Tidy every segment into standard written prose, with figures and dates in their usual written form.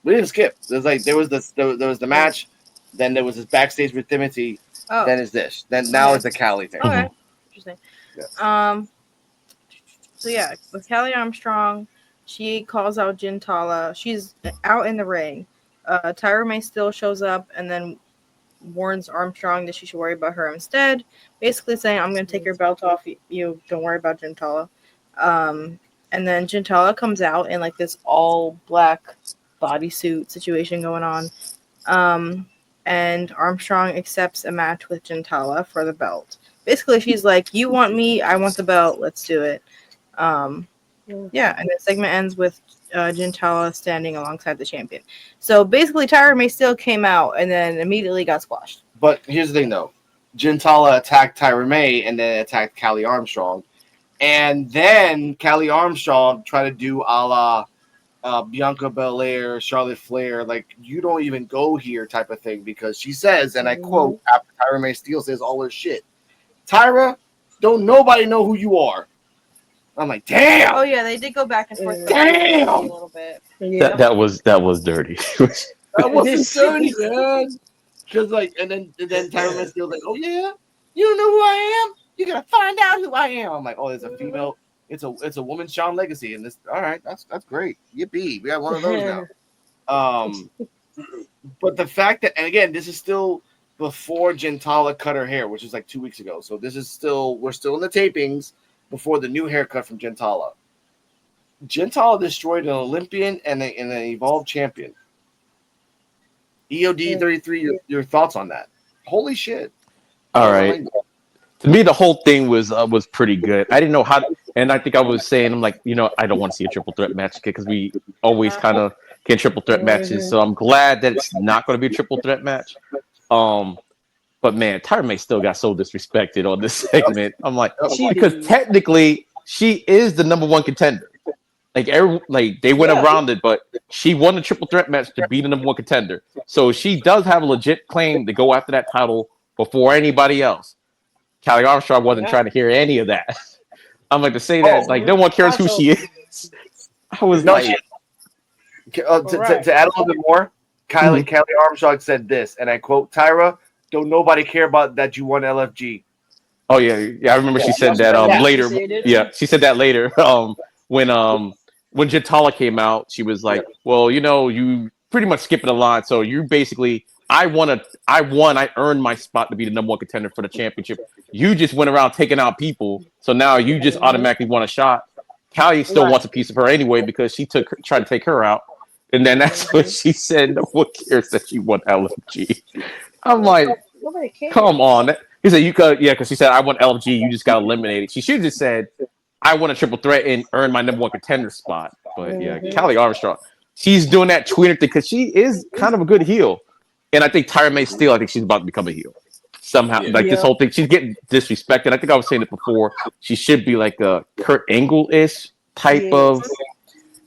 We didn't skip. There was the match, then there was this backstage with Timothy. Then is this. Then now is the Cali thing. Okay, interesting. Yeah. So yeah, with Callie Armstrong, she calls out Jin Tala. She's out in the ring. Tyra May still shows up and then warns Armstrong that she should worry about her instead. Basically saying, "I'm going to take your belt off. You don't worry about Jin Tala." And then Jin Tala comes out in like this all black bodysuit situation going on. And Armstrong accepts a match with Jin Tala for the belt. Basically, she's like, "You want me? I want the belt. Let's do it." Yeah, and the segment ends with Jin Tala standing alongside the champion. So basically, Tyra May still came out and then immediately got squashed. But here's the thing, though. Jin Tala attacked Tyra May and then attacked Callie Armstrong. And then Callie Armstrong tried to do a la Bianca Belair, Charlotte Flair, like, you don't even go here type of thing, because she says, and I quote, after Tyra May Steele says all her shit, "Tyra, don't nobody know who you are." I'm like, damn. Oh yeah, they did go back and forth. Damn. A little bit. Yeah. That was dirty. That wasn't dirty, man. Because and then Tyra May Steele's like, "Oh yeah, you don't know who I am? You gotta find out who I am." I'm like, "Oh, there's a female. It's a woman, Shawn Legacy, and this. All right, that's great. Yippee, we got one of those now." But the fact that, and again, this is still before Jin Tala cut her hair, which is like 2 weeks ago. So we're still in the tapings before the new haircut from Jin Tala. Jin Tala destroyed an Olympian and an Evolved champion. EOD 33, your thoughts on that? Holy shit! All right. To me, the whole thing was pretty good. I didn't know how to, and I think I was saying, I'm like, I don't want to see a triple threat match because we always kind of get triple threat matches. So I'm glad that it's not going to be a triple threat match. But man, Tyra May still got so disrespected on this segment. I'm like, because technically she is the number one contender. Like they went around it, but she won the triple threat match to be the number one contender. So she does have a legit claim to go after that title before anybody else. Callie Armstrong wasn't trying to hear any of that. I'm like, to say that, like, no one cares who she is. I was like, to add a little bit more, Callie Armstrong said this, and I quote, "Tyra, don't nobody care about that you won LFG." Oh yeah, I remember she said that later. Yeah, she said that later. When Jin Tala came out, she was like, "Well, you pretty much skipping the line. So you basically, I earned my spot to be the number one contender for the championship. You just went around taking out people, so now you just automatically want a shot." Callie still wants a piece of her anyway because she tried to take her out, and then that's what she said. No one cares that you won LFG. I'm like, come on. He said, "You could, yeah," because she said, "I won LFG. You just got eliminated." She should have just said, "I won a triple threat and earned my number one contender spot." But yeah, Callie Armstrong, she's doing that Twitter thing because she is kind of a good heel. And I think Tyra May Steele, I think she's about to become a heel. Somehow, this whole thing, she's getting disrespected. I think I was saying it before. She should be like a Kurt Angle-ish type of.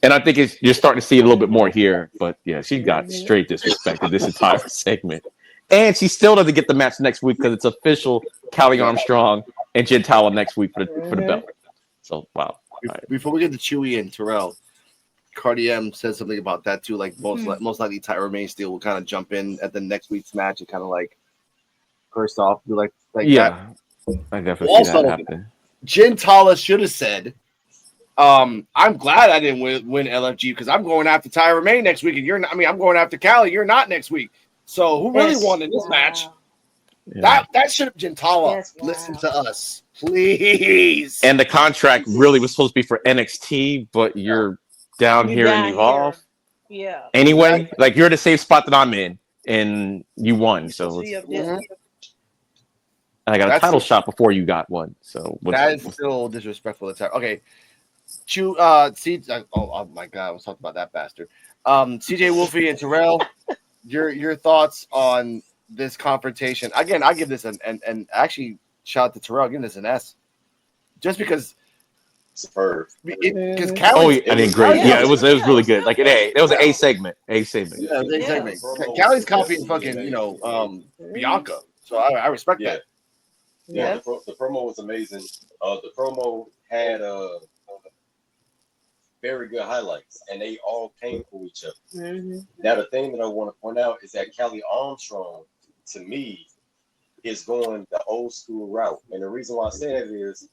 And I think you're starting to see it a little bit more here. But yeah, she got straight disrespected this entire segment. And she still doesn't get the match next week because it's official Callie Armstrong and Jin Tala next week for the belt. So, wow. Before we get to Chewy and Terrell, Cardi M said something about that too. Like most likely Tyra May Steele will kind of jump in at the next week's match and kind of like first off be like yeah. That. I definitely see that happen. Jin Tala should have said, "I'm glad I didn't win LFG because I'm going after Tyra May next week, and you're not. I mean, I'm going after Callie. You're not next week. So who really won in this match?" Yeah. That should have Jin Tala listen to us, please. And the contract really was supposed to be for NXT, but you're down here in Evolve. Yeah. Anyway, like you're in the same spot that I'm in, and you won. So and I got a title shot before you got one. So that is still disrespectful. Okay. Oh my God, I was talking about that bastard. Ceejaywolfy and Terrell, your thoughts on this confrontation? Again, I give this and actually shout out to Terrell, giving this an S, just because. Because I mean, great. Yeah, it was really good. Like an A. It was an A segment. A segment. Yeah, it was A segment. Callie's copying fucking Bianca, so I respect that. Yeah, the promo was amazing. The promo had very good highlights, and they all came for each other. Mm-hmm. Now, the thing that I want to point out is that Kelly Armstrong, to me, is going the old school route. And the reason why I say that is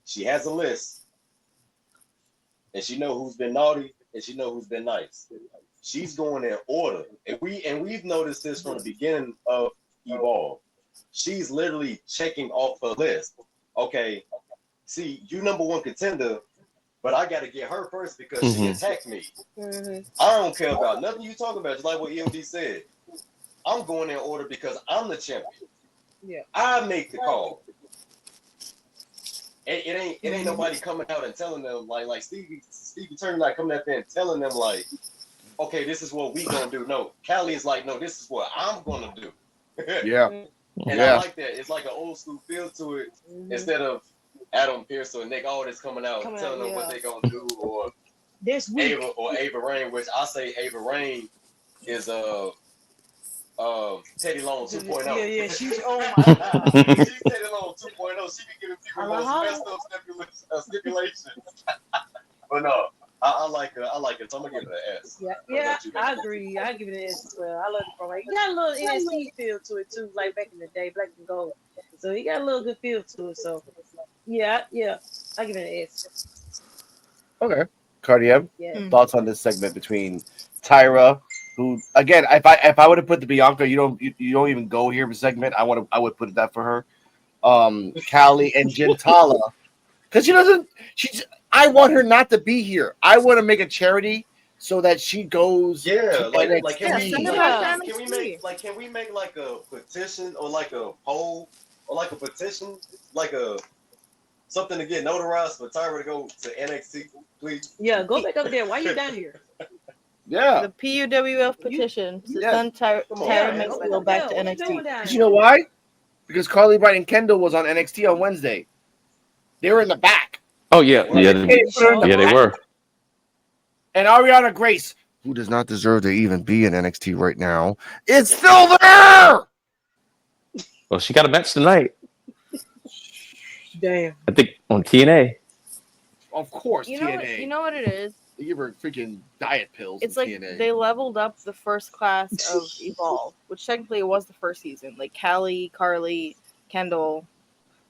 she has a list, and she know who's been naughty, and she know who's been nice. She's going in order. And we've noticed this from the beginning of Evolve. She's literally checking off her list. Okay, see, you number one contender, but I got to get her first because she attacked me. Mm-hmm. I don't care about nothing you talking about, just like what EOD said. I'm going in order because I'm the champion. Yeah. I make the call. It ain't nobody coming out and telling them like Stevie Turner like coming out there and telling them like, okay, this is what we gonna do. No, Callie is like, no, this is what I'm gonna do. Yeah. And I like that. It's like an old school feel to it instead of Adam Pearce or Nick Aldis coming out telling them what they gonna do, or this week Ava Rain, which I say Ava Rain is Teddy Long 2.0. Yeah, she's oh my god. She's Teddy Long 2.0. She be giving people those messed up stipulations. But no, I like her. I like it. So I'm gonna give it an S. Yeah, I agree. I give it an S as well. I love it from like he got a little NXT feel to it too, like back in the day, Black and Gold. So he got a little good feel to it. So yeah, I give it an S. Okay. Cardia, Yeah. thoughts on this segment between Tyra, who again, if I would have put the Bianca, you don't even go here segment. I would put that for her. Callie and Jin Tala, because I want her not to be here. I want to make a charity so that she goes. Yeah, like can we make like a petition or like a poll or like a petition, like a something to get notarized for Tyra to go to NXT, please? Yeah, go back up there. Why you down here? Yeah. The PUWF petition to send Tyra Maxwell back to NXT. Because you know why? Because Carly Bright and Kendall was on NXT on Wednesday. They were in the back. Oh yeah, they were. And Ariana Grace, who does not deserve to even be in NXT right now, is still there. Well, she got a match tonight. Damn. I think on TNA. Of course, TNA. You know what it is? They give her freaking diet pills. It's like TNA. they leveled up the first class of Evolve, which technically it was the first season. Like Callie, Carly, Kendall,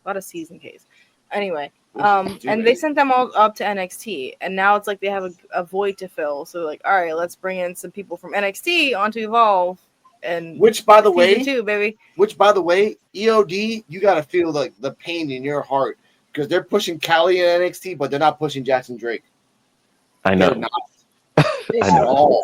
a lot of season Ks. Anyway, and they sent them all up to NXT, and now it's like they have a void to fill. So like, all right, let's bring in some people from NXT onto Evolve, and which by the way, EOD, you gotta feel like the pain in your heart because they're pushing Callie in NXT, but they're not pushing Jackson Drake. I know. I know.